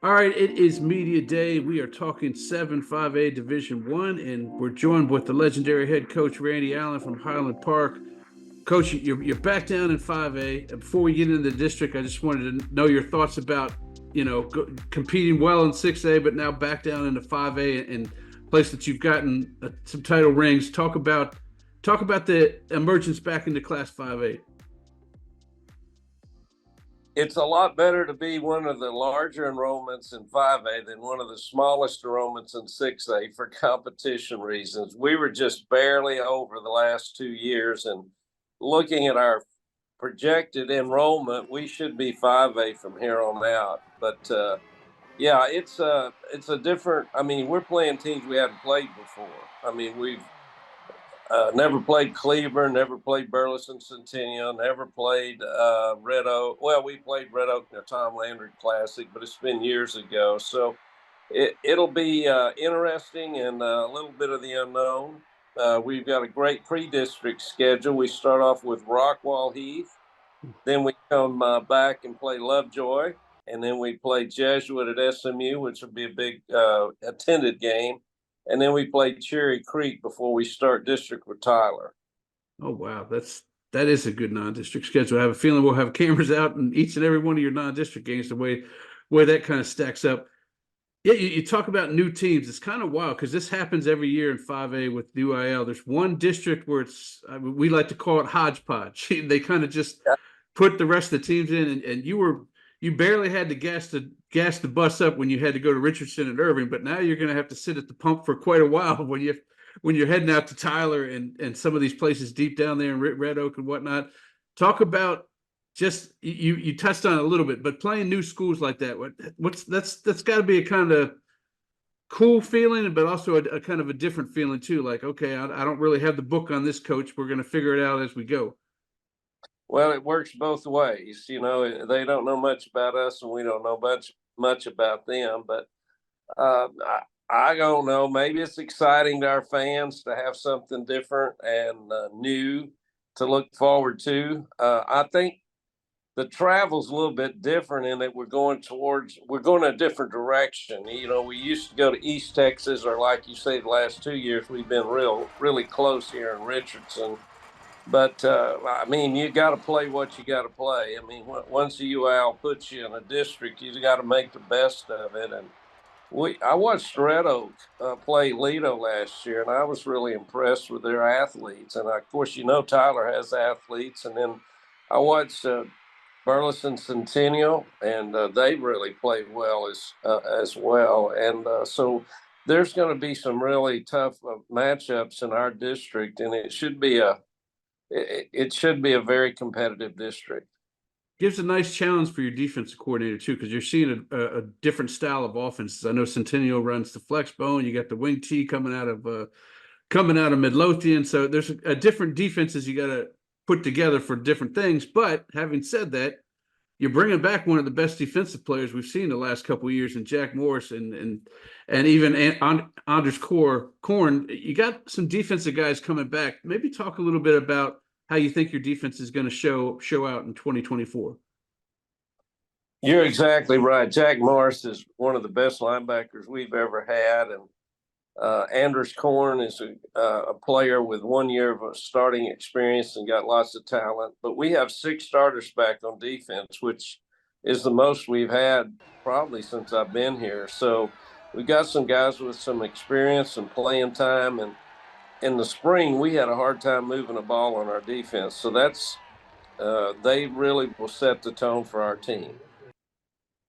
All right, it is media day. We are talking 7-5A Division One, and we're joined with the legendary head coach Randy Allen from Highland Park. Coach, you're back down in 5A. Before we get into the district, I just wanted to know your thoughts about competing well in 6A, but now back down into 5A and place that you've gotten some title rings. Talk about the emergence back into Class 5A. It's a lot better to be one of the larger enrollments in 5A than one of the smallest enrollments in 6A for competition reasons. We were just barely over the last 2 years, and looking at our projected enrollment, we should be 5A from here on out. But yeah, it's a different. I mean, we're playing teams we haven't played before. I mean, we've never played Cleveland, never played Burleson Centennial, never played Red Oak. Well, we played Red Oak in the Tom Landry Classic, but it's been years ago. So it'll be interesting and a little bit of the unknown. We've got a great pre-district schedule. We start off with Rockwall Heath. Then we come back and play Lovejoy. And then we play Jesuit at SMU, which will be a big attended game. And then we play Cherry Creek before we start district with Tyler. Oh wow, that is a good non-district schedule. I have a feeling we'll have cameras out in each and every one of your non-district games. The way that kind of stacks up. Yeah, you talk about new teams. It's kind of wild because this happens every year in 5A with UIL. There's one district where we like to call it hodgepodge. They kind of just put the rest of the teams in, and you barely had to gas the bus up when you had to go to Richardson and Irving, but now you're going to have to sit at the pump for quite a while when you're heading out to Tyler and some of these places deep down there in Red Oak and whatnot. Talk about just you touched on it a little bit, but playing new schools like that, that's got to be a kind of cool feeling, but also a kind of a different feeling too. Like, okay, I don't really have the book on this coach. We're going to figure it out as we go. Well, it works both ways. You know, they don't know much about us, and we don't know much about them. But I don't know. Maybe it's exciting to our fans to have something different and new to look forward to. I think the travel's a little bit different in that we're going a different direction. You know, we used to go to East Texas, or like you say, the last 2 years we've been really close here in Richardson. But I mean, you got to play what you got to play. I mean, once the UIL puts you in a district, you got to make the best of it. And I watched Red Oak play Lido last year, and I was really impressed with their athletes. And of course, you know, Tyler has athletes. And then I watched Burleson Centennial, and they really played well as well. And so there's going to be some really tough matchups in our district, and it should be a very competitive district. Gives a nice challenge for your defensive coordinator too, because you're seeing a different style of offenses. I know Centennial runs the flex bone. You got the wing T coming out of Midlothian. So there's a different defenses you got to put together for different things. But having said that, you're bringing back one of the best defensive players we've seen the last couple of years in Jack Morris and even Anders Korn. You got some defensive guys coming back. Maybe talk a little bit about how you think your defense is going to show out in 2024. You're exactly right. Jack Morris is one of the best linebackers we've ever had, and Anders Korn is a player with 1 year of starting experience and got lots of talent. But we have 6 starters back on defense, which is the most we've had probably since I've been here. So we got some guys with some experience and playing time, and in the spring, we had a hard time moving the ball on our defense. So they really will set the tone for our team.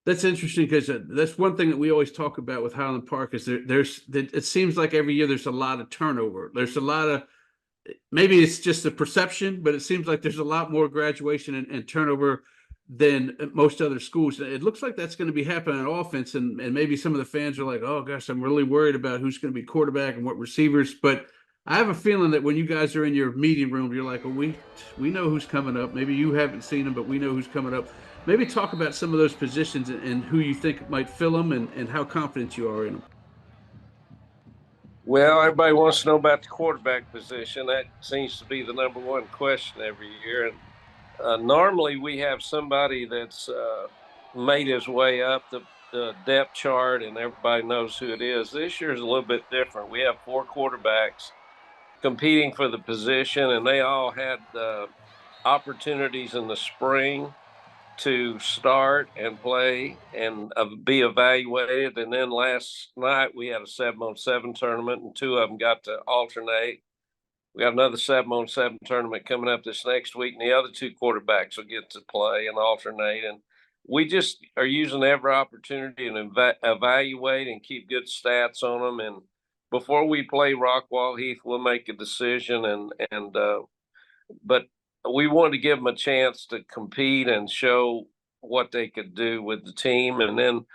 That's interesting because that's one thing that we always talk about with Highland Park is it seems like every year there's a lot of turnover. There's a lot of, maybe it's just a perception, but it seems like there's a lot more graduation and turnover than most other schools. It looks like that's going to be happening on offense, and maybe some of the fans are like, oh gosh, I'm really worried about who's going to be quarterback and what receivers. But I have a feeling that when you guys are in your meeting room, you're like, well, we know who's coming up. Maybe you haven't seen them, but we know who's coming up. Maybe talk about some of those positions and who you think might fill them and how confident you are in them. Well, everybody wants to know about the quarterback position. That seems to be the number one question every year. And normally we have somebody that's made his way up the the depth chart and everybody knows who it is. This year is a little bit different. We have 4 quarterbacks competing for the position, and they all had opportunities in the spring to start and play and be evaluated. And then last night we had a 7-on-7 tournament, and 2 of them got to alternate. We got another 7-on-7 tournament coming up this next week, and the other 2 quarterbacks will get to play and alternate. And we just are using every opportunity and evaluate and keep good stats on them. And before we play Rockwall Heath, we'll make a decision. But we wanted to give them a chance to compete and show what they could do with the team. And then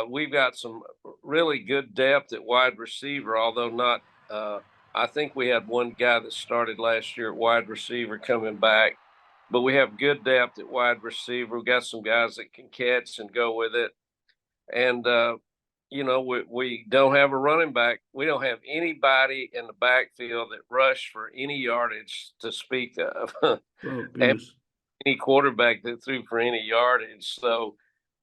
we've got some really good depth at wide receiver, although not. I think we had one guy that started last year at wide receiver coming back, but we have good depth at wide receiver. We've got some guys that can catch and go with it. And, we don't have a running back. We don't have anybody in the backfield that rushed for any yardage to speak of. Oh, goodness. Any quarterback that threw for any yardage. So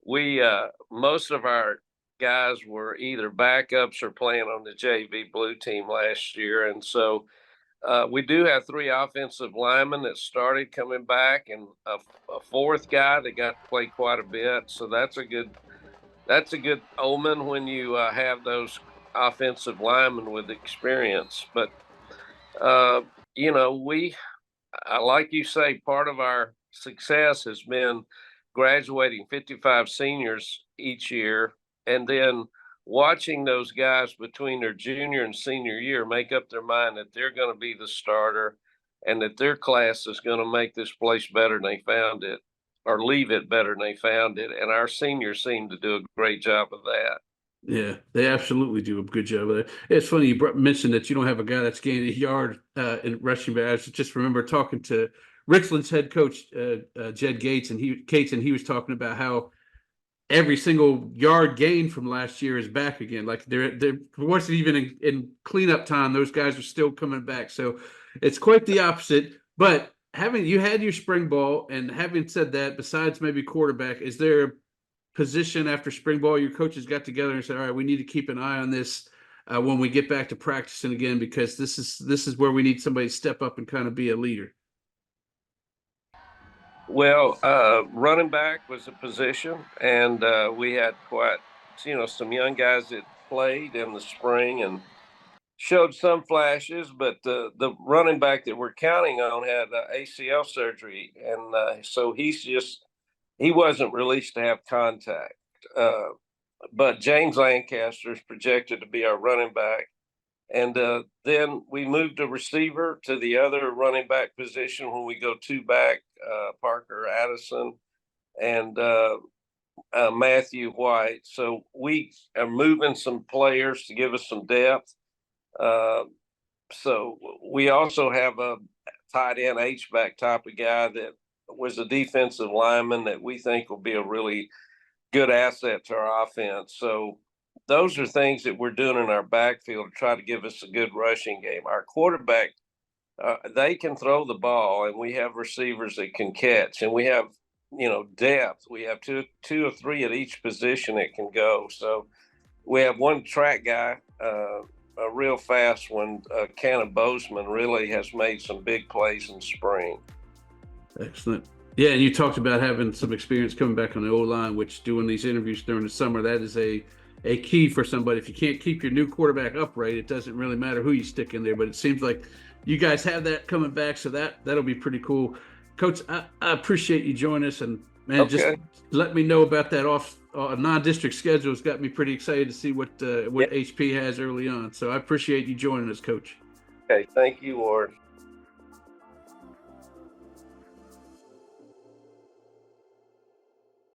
we, most of our guys were either backups or playing on the JV blue team last year. And so we do have 3 offensive linemen that started coming back, and a 4th guy that got to play quite a bit. So that's a good omen when you have those offensive linemen with experience. But like you say, part of our success has been graduating 55 seniors each year, and then watching those guys between their junior and senior year make up their mind that they're going to be the starter and that their class is going to make this place better than they found it, or leave it better than they found it. And our seniors seem to do a great job of that. Yeah, they absolutely do a good job of that. It's funny you mentioned that you don't have a guy that's gained a yard in rushing back. I just remember talking to Richland's head coach, Jed Gates, and he was talking about how every single yard gain from last year is back again. Like there wasn't even in cleanup time, those guys are still coming back. So it's quite the opposite. But you had your spring ball, and having said that, besides maybe quarterback, is there a position after spring ball your coaches got together and said, all right, we need to keep an eye on this when we get back to practicing again, because this is where we need somebody to step up and kind of be a leader? Well, running back was a position, and we had some young guys that played in the spring and showed some flashes, but the running back that we're counting on had ACL surgery, and so he wasn't released to have contact. But James Lancaster is projected to be our running back. And then we moved a receiver to the other running back position when we go 2 back, Parker Addison and Matthew White. So we are moving some players to give us some depth. So we also have a tight end H-back type of guy that was a defensive lineman that we think will be a really good asset to our offense. So those are things that we're doing in our backfield to try to give us a good rushing game. Our quarterback, they can throw the ball, and we have receivers that can catch, and we have, depth. We have two or three at each position that can go. So we have one track guy, a real fast one, Cannon Bozeman, really has made some big plays in spring. Excellent. Yeah, and you talked about having some experience coming back on the O-line, which doing these interviews during the summer, that is a key for somebody. If you can't keep your new quarterback upright, it doesn't really matter who you stick in there. But it seems like you guys have that coming back, so that'll be pretty cool. Coach, I appreciate you joining us, and man, Okay. just let me know about that non-district schedule. It's got me pretty excited to see what HP has early on. So I appreciate you joining us, Coach. Okay, thank you, Ward.